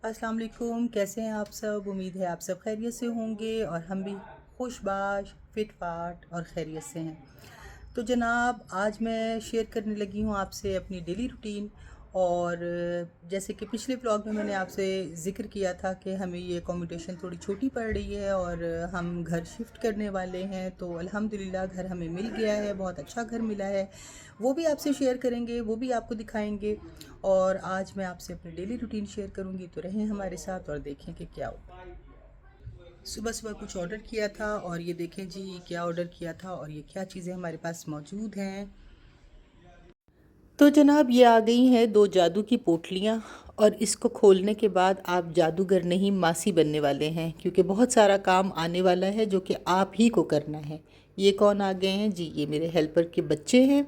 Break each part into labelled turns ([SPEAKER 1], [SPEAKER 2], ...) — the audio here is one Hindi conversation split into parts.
[SPEAKER 1] अस्सलाम वालेकुम। कैसे हैं आप सब? उम्मीद है आप सब खैरियत से होंगे और हम भी खुशबाश फिट फाट और खैरियत से हैं। तो जनाब, आज मैं शेयर करने लगी हूँ आपसे अपनी डेली रूटीन। और जैसे कि पिछले व्लॉग में मैंने आपसे ज़िक्र किया था कि हमें ये अकोमोडेशन थोड़ी छोटी पड़ रही है और हम घर शिफ्ट करने वाले हैं। तो अल्हम्दुलिल्लाह घर हमें मिल गया है, बहुत अच्छा घर मिला है। वो भी आपसे शेयर करेंगे, वो भी आपको दिखाएंगे। और आज मैं आपसे अपनी डेली रूटीन शेयर करूंगी, तो रहें हमारे साथ और देखें कि क्या होगा। सुबह सुबह कुछ ऑर्डर किया था और ये देखें जी क्या ऑर्डर किया था और ये क्या चीज़ें हमारे पास मौजूद हैं। तो जनाब, ये आ गई हैं दो जादू की पोटलियाँ। और इसको खोलने के बाद आप जादूगर नहीं मासी बनने वाले हैं, क्योंकि बहुत सारा काम आने वाला है जो कि आप ही को करना है। ये कौन आ गए हैं जी? ये मेरे हेल्पर के बच्चे हैं।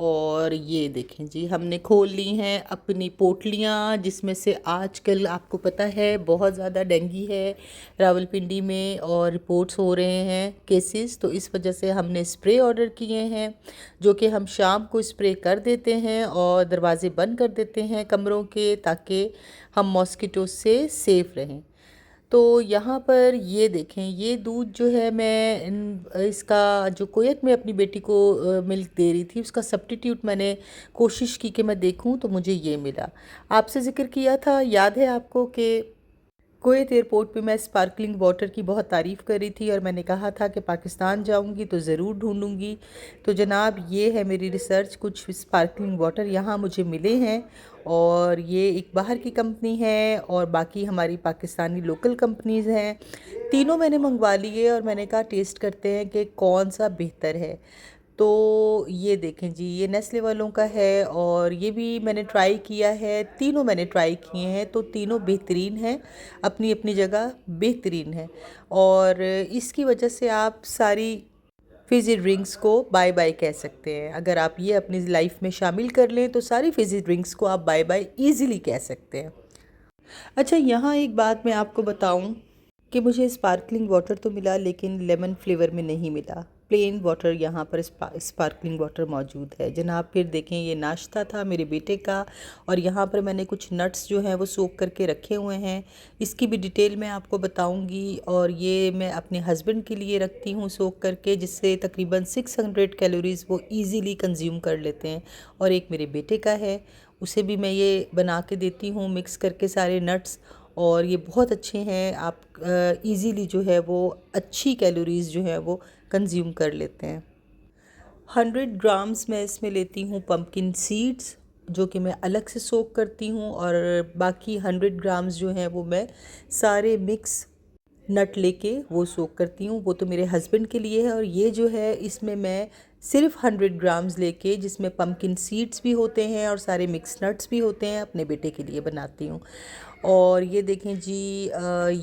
[SPEAKER 1] और ये देखें जी, हमने खोल ली हैं अपनी पोटलियाँ, जिसमें से आजकल आपको पता है बहुत ज़्यादा डेंगू है रावलपिंडी में और रिपोर्ट्स हो रहे हैं केसेस। तो इस वजह से हमने स्प्रे ऑर्डर किए हैं, जो कि हम शाम को स्प्रे कर देते हैं और दरवाज़े बंद कर देते हैं कमरों के, ताकि हम मॉस्किटो से सेफ़ रहें। तो यहाँ पर ये देखें, ये दूध जो है मैं इसका जो कोयत में अपनी बेटी को मिल्क दे रही थी, उसका सब्स्टिट्यूट मैंने कोशिश की कि मैं देखूं, तो मुझे ये मिला। आपसे ज़िक्र किया था, याद है आपको, कि कुवैत एयरपोर्ट पे मैं स्पार्कलिंग वाटर की बहुत तारीफ़ कर रही थी और मैंने कहा था कि पाकिस्तान जाऊंगी तो ज़रूर ढूंढूंगी। तो जनाब, ये है मेरी रिसर्च, कुछ स्पार्कलिंग वाटर यहाँ मुझे मिले हैं। और ये एक बाहर की कंपनी है और बाकी हमारी पाकिस्तानी लोकल कंपनीज़ हैं। तीनों मैंने मंगवा लिए और मैंने कहा टेस्ट करते हैं कि कौन सा बेहतर है। तो ये देखें जी, ये नेस्ले वालों का है और ये भी मैंने ट्राई किया है। तीनों मैंने ट्राई किए हैं तो तीनों बेहतरीन हैं, अपनी अपनी जगह बेहतरीन है। और इसकी वजह से आप सारी फिज़ी ड्रिंक्स को बाय बाय कह सकते हैं। अगर आप ये अपनी लाइफ में शामिल कर लें तो सारी फिज़ी ड्रिंक्स को आप बाय बाय ईज़िली कह सकते हैं। अच्छा, यहाँ एक बात मैं आपको बताऊं कि मुझे स्पार्कलिंग वाटर तो मिला, लेकिन लेमन फ्लेवर में नहीं मिला। प्लेन वाटर यहाँ पर स्पार्कलिंग वाटर मौजूद है। जनाब, फिर देखें, ये नाश्ता था मेरे बेटे का और यहाँ पर मैंने कुछ नट्स जो हैं वो सोक करके रखे हुए हैं। इसकी भी डिटेल मैं आपको बताऊँगी। और ये मैं अपने हस्बैंड के लिए रखती हूँ सोक करके, जिससे तकरीबन 600 कैलोरीज़ वो ईज़िली कंज्यूम कर लेते हैं। और एक मेरे बेटे का है, उसे भी मैं ये बना के देती हूँ मिक्स करके सारे नट्स। और ये बहुत अच्छे हैं, आप इजीली जो है वो अच्छी कैलोरीज़ जो है वो कंज्यूम कर लेते हैं। 100 ग्राम्स मैं इसमें लेती हूँ पम्पकिन सीड्स, जो कि मैं अलग से सोक करती हूँ। और बाकी 100 ग्राम्स जो हैं वो मैं सारे मिक्स नट लेके वो सोक करती हूँ। वो तो मेरे हस्बैंड के लिए है। और ये जो है, इसमें मैं सिर्फ 100 ग्राम्स लेके, जिसमें पम्पकिन सीड्स भी होते हैं और सारे मिक्स नट्स भी होते हैं, अपने बेटे के लिए बनाती हूँ। और ये देखें जी,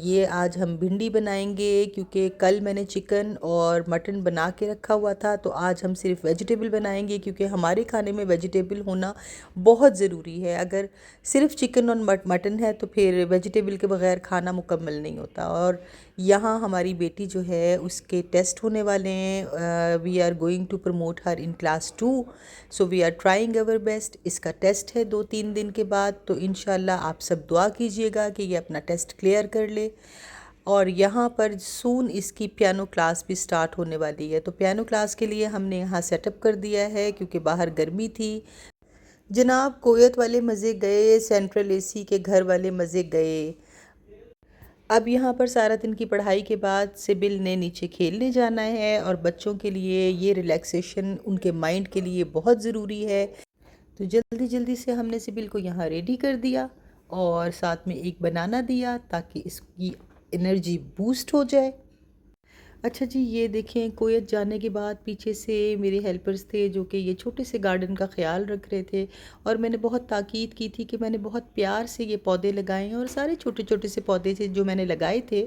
[SPEAKER 1] ये आज हम भिंडी बनाएंगे, क्योंकि कल मैंने चिकन और मटन बना के रखा हुआ था। तो आज हम सिर्फ वेजिटेबल बनाएंगे, क्योंकि हमारे खाने में वेजिटेबल होना बहुत ज़रूरी है। अगर सिर्फ चिकन और मटन है तो फिर वेजिटेबल के बगैर खाना मुकम्मल नहीं होता। और यहाँ हमारी बेटी जो है उसके टेस्ट होने वाले हैं। We are going to promote her in class 2, so we are trying our best. इसका टेस्ट है 2-3 दिन के बाद, तो इंशाल्लाह आप सब दुआ कीजिएगा कि ये अपना टेस्ट क्लियर कर ले। और यहाँ पर सून इसकी पियानो क्लास भी स्टार्ट होने वाली है। तो पियानो क्लास के लिए हमने यहाँ सेटअप कर दिया है, क्योंकि बाहर गर्मी थी। जनाब, कोयत वाले मज़े गए, सेंट्रल एसी के घर वाले मज़े गए। अब यहाँ पर सारा दिन की पढ़ाई के बाद सिबिल ने नीचे खेलने जाना है और बच्चों के लिए ये रिलैक्सेशन उनके माइंड के लिए बहुत ज़रूरी है। तो जल्दी जल्दी से हमने सिबिल को यहाँ रेडी कर दिया और साथ में एक बनाना दिया, ताकि इसकी एनर्जी बूस्ट हो जाए। अच्छा जी, ये देखें, कोयत जाने के बाद पीछे से मेरे हेल्पर्स थे जो कि ये छोटे से गार्डन का ख्याल रख रहे थे। और मैंने बहुत ताकीद की थी कि मैंने बहुत प्यार से ये पौधे लगाए हैं और सारे छोटे छोटे से पौधे थे जो मैंने लगाए थे।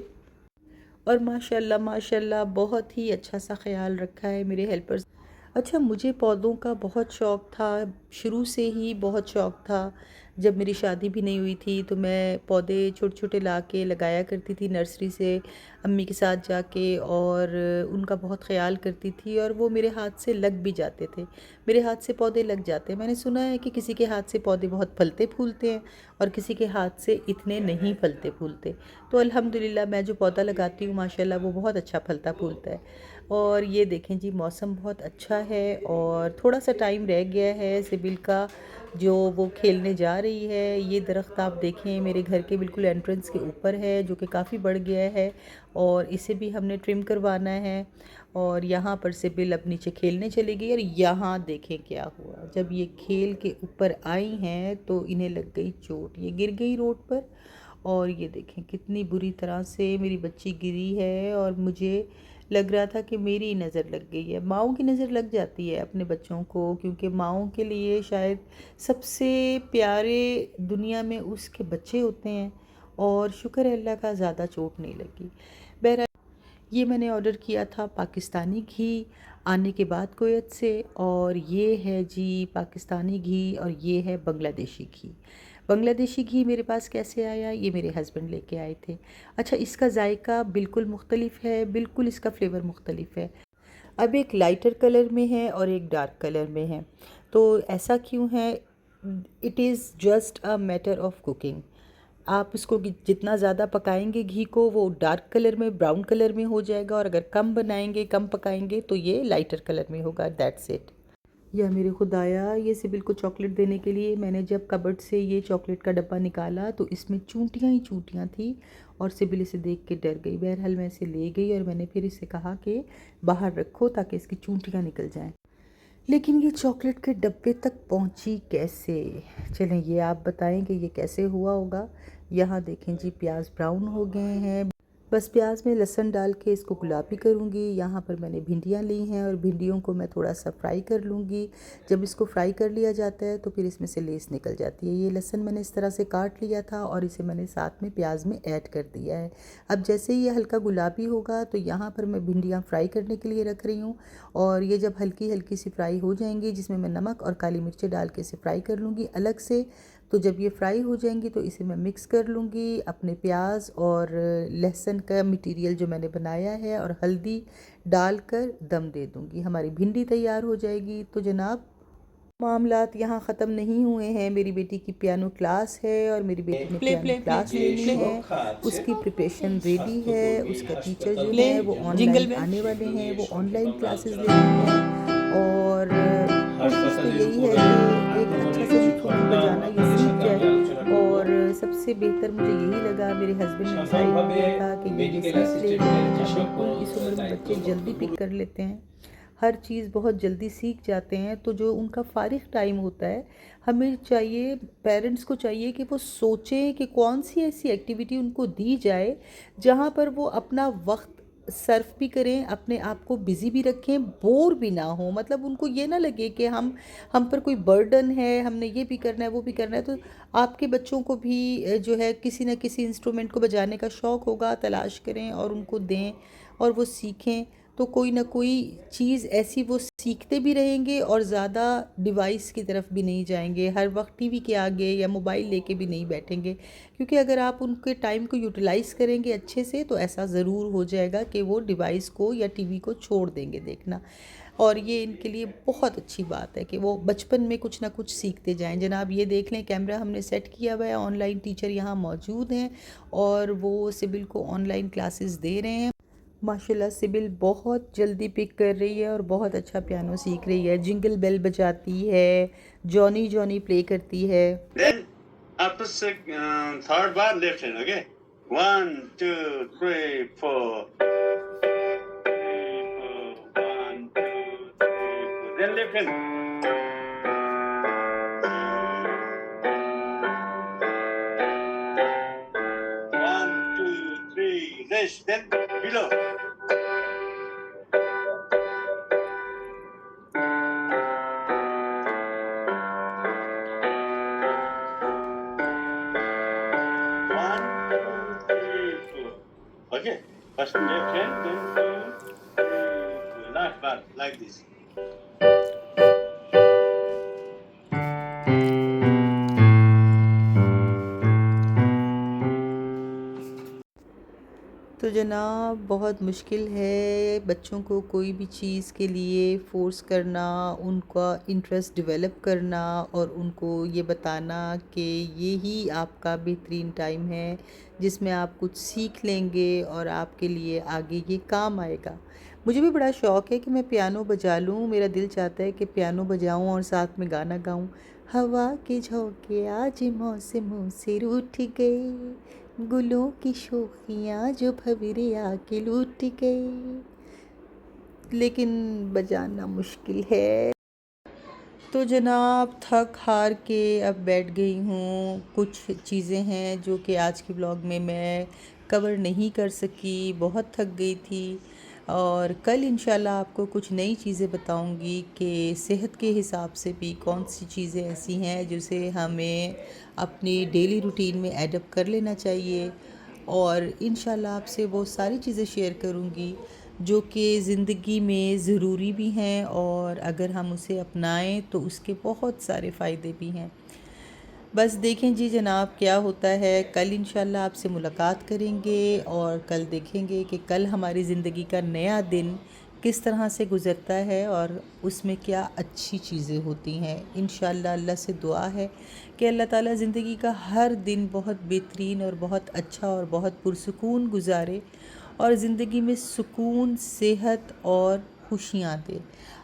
[SPEAKER 1] और माशाल्लाह माशाल्लाह बहुत ही अच्छा सा ख्याल रखा है मेरे हेल्पर्स। अच्छा, मुझे पौधों का बहुत शौक़ था, शुरू से ही बहुत शौक़ था। जब मेरी शादी भी नहीं हुई थी तो मैं पौधे छोटे छोटे ला के लगाया करती थी नर्सरी से अम्मी के साथ जाके, और उनका बहुत ख्याल करती थी, और वो मेरे हाथ से लग भी जाते थे। मेरे हाथ से पौधे लग जाते हैं। मैंने सुना है कि किसी के हाथ से पौधे बहुत फलते फूलते हैं और किसी के हाथ से इतने नहीं फलते फूलते। तो अल्हम्दुलिल्लाह मैं जो पौधा लगाती हूँ माशाल्लाह वो बहुत अच्छा फलता फूलता है। और ये देखें जी, मौसम बहुत अच्छा है और थोड़ा सा टाइम रह गया है सिबिल का जो वो खेलने जा रही है। ये दरख्त आप देखें मेरे घर के बिल्कुल एंट्रेंस के ऊपर है, जो कि काफ़ी बढ़ गया है और इसे भी हमने ट्रिम करवाना है। और यहाँ पर सिबिल अब नीचे खेलने चली गई, और यहाँ देखें क्या हुआ। जब ये खेल के ऊपर आई हैं तो इन्हें लग गई चोट, ये गिर गई रोड पर। और ये देखें कितनी बुरी तरह से मेरी बच्ची गिरी है, और मुझे लग रहा था कि मेरी नज़र लग गई है। माँओं की नज़र लग जाती है अपने बच्चों को, क्योंकि माँओं के लिए शायद सबसे प्यारे दुनिया में उसके बच्चे होते हैं। और शुक्र है अल्लाह का, ज़्यादा चोट नहीं लगी। बहरहाल ये मैंने ऑर्डर किया था पाकिस्तानी घी आने के बाद कुवैत से, और ये है जी पाकिस्तानी घी और ये है बांग्लादेशी घी। बांग्लादेशी घी मेरे पास कैसे आया, ये मेरे हस्बैंड लेके आए थे। अच्छा, इसका जायका बिल्कुल मुख्तलिफ है, बिल्कुल इसका फ्लेवर मुख्तलिफ है। अब एक लाइटर कलर में है और एक डार्क कलर में है। तो ऐसा क्यों है? It is just a matter of cooking. आप इसको जितना ज़्यादा पकाएंगे घी को, वो डार्क कलर में, ब्राउन कलर में हो जाएगा, और अगर कम बनाएंगे, कम पकाएंगे तो ये लाइटर कलर में होगा। That's it. या मेरे खुदाया, ये सिबिल को चॉकलेट देने के लिए मैंने जब कबर्ड से ये चॉकलेट का डब्बा निकाला तो इसमें चूंटियाँ ही चूंटियाँ थी, और सिबिल इसे देख के डर गई। बहरहाल मैं इसे ले गई और मैंने फिर इसे कहा कि बाहर रखो ताकि इसकी चूंटियाँ निकल जाएं। लेकिन ये चॉकलेट के डब्बे तक पहुंची कैसे? चलें ये आप बताएं कि ये कैसे हुआ होगा। यहाँ देखें जी, प्याज ब्राउन हो गए हैं। बस प्याज में लहसुन डाल के इसको गुलाबी करूँगी। यहाँ पर मैंने भिंडियाँ ली हैं और भिंडियों को मैं थोड़ा सा फ्राई कर लूँगी। जब इसको फ्राई कर लिया जाता है तो फिर इसमें से लेस निकल जाती है। ये लहसुन मैंने इस तरह से काट लिया था और इसे मैंने साथ में प्याज में ऐड कर दिया है। अब जैसे ही ये हल्का गुलाबी होगा तो यहाँ पर मैं भिंडियाँ फ्राई करने के लिए रख रही हूँ, और ये जब हल्की हल्की सी फ्राई हो जाएंगी, जिसमें मैं नमक और काली मिर्चें डाल के इसे फ्राई कर लूँगी अलग से। तो जब ये फ्राई हो जाएंगी तो इसे मैं मिक्स कर लूँगी अपने प्याज और लहसुन का मटेरियल जो मैंने बनाया है, और हल्दी डालकर दम दे दूँगी। हमारी भिंडी तैयार हो जाएगी। तो जनाब, मामलात यहाँ ख़त्म नहीं हुए हैं। मेरी बेटी की पियानो क्लास है और मेरी बेटी ने पियानो क्लास लेनी है। उसकी प्रिपरेशन रेडी है। उसका टीचर जो है वो ऑनलाइन आने वाले हैं, वो ऑनलाइन क्लासेस लेनी है। और कोशिश तो यही है कि एक अच्छा सा इंस्ट्रूमेंट बजाना ये सीख जाए। और सबसे बेहतर मुझे यही लगा, मेरे हस्बैंड ने डिसाइड किया था कि ये सीख लेगी। बिल्कुल इस उम्र में बच्चे जल्दी पिक कर लेते हैं, हर चीज़ बहुत जल्दी सीख जाते हैं। तो जो उनका फ़ारिग टाइम होता है, हमें चाहिए, पेरेंट्स को चाहिए कि वो सोचें कि कौन सी ऐसी एक्टिविटी उनको दी जाए जहाँ पर वो अपना वक्त सर्फ भी करें, अपने आप को बिज़ी भी रखें, बोर भी ना हो। मतलब उनको ये ना लगे कि हम पर कोई बर्डन है, हमने ये भी करना है, वो भी करना है। तो आपके बच्चों को भी जो है किसी न किसी इंस्ट्रूमेंट को बजाने का शौक़ होगा, तलाश करें और उनको दें और वो सीखें। तो कोई ना कोई चीज़ ऐसी वो सीखते भी रहेंगे और ज़्यादा डिवाइस की तरफ भी नहीं जाएंगे, हर वक्त टीवी के आगे या मोबाइल लेके भी नहीं बैठेंगे। क्योंकि अगर आप उनके टाइम को यूटिलाइज़ करेंगे अच्छे से तो ऐसा ज़रूर हो जाएगा कि वो डिवाइस को या टीवी को छोड़ देंगे देखना। और ये इनके लिए बहुत अच्छी बात है कि वो बचपन में कुछ ना कुछ सीखते जाएं। जनाब ये देख लें, कैमरा हमने सेट किया हुआ है, ऑनलाइन टीचर यहाँ मौजूद हैं और वो सिबिल को ऑनलाइन क्लासेस दे रहे हैं। माशाल्लाह सिबिल बहुत जल्दी पिक कर रही है और बहुत अच्छा पियानो सीख रही है। जिंगल बेल बजाती है, जॉनी जॉनी प्ले करती है।
[SPEAKER 2] Then after third bar left hand, okay? 1, 2, 3, 4. 1, 2, 3, 4. Then left hand. 1, 2, 3. Rest. Then below. 1, 2, 3, 4. Okay. First left hand, then 2, 3, 4. Last bar like this.
[SPEAKER 1] तो जनाब बहुत मुश्किल है बच्चों को कोई भी चीज़ के लिए फ़ोर्स करना, उनका इंटरेस्ट डेवलप करना और उनको ये बताना कि ये ही आपका बेहतरीन टाइम है जिसमें आप कुछ सीख लेंगे और आपके लिए आगे ये काम आएगा। मुझे भी बड़ा शौक़ है कि मैं पियानो बजा लूँ, मेरा दिल चाहता है कि पियानो बजाऊँ और साथ में गाना गाऊँ। हवा के झोंके आज मौसमों से रूठ गए, गुलों की शोखियाँ जो भंवरे आके लूट गई, लेकिन बजाना मुश्किल है। तो जनाब थक हार के अब बैठ गई हूँ। कुछ चीज़ें हैं जो कि आज के ब्लॉग में मैं कवर नहीं कर सकी, बहुत थक गई थी। और कल इंशाल्लाह आपको कुछ नई चीज़ें बताऊंगी कि सेहत के हिसाब से भी कौन सी चीज़ें ऐसी हैं जिसे हमें अपनी डेली रूटीन में एडप्ट कर लेना चाहिए। और इंशाल्लाह आपसे वो सारी चीज़ें शेयर करूंगी जो कि ज़िंदगी में ज़रूरी भी हैं और अगर हम उसे अपनाएं तो उसके बहुत सारे फ़ायदे भी हैं। बस देखें जी जनाब क्या होता है। कल इंशाल्लाह आपसे मुलाकात करेंगे और कल देखेंगे कि कल हमारी ज़िंदगी का नया दिन किस तरह से गुज़रता है और उसमें क्या अच्छी चीज़ें होती हैं। इंशाल्लाह अल्लाह से दुआ है कि अल्लाह ताला ज़िंदगी का हर दिन बहुत बेहतरीन और बहुत अच्छा और बहुत पुरसुकून गुजारे और ज़िंदगी में सुकून, सेहत और खुशियाँ दे।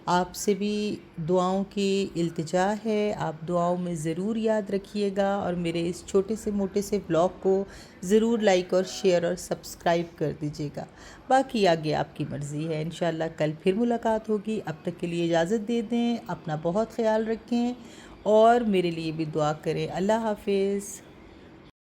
[SPEAKER 1] आपसे भी दुआओं की इल्तिजा है, आप दुआओं में ज़रूर याद रखिएगा और मेरे इस छोटे से मोटे से ब्लॉग को ज़रूर लाइक और शेयर और सब्सक्राइब कर दीजिएगा। बाकी आगे आपकी मर्ज़ी है। इंशाल्लाह कल फिर मुलाकात होगी। अब तक के लिए इजाज़त दे दें। अपना बहुत ख्याल रखें और मेरे लिए भी दुआ करें। अल्लाह हाफ़िज़।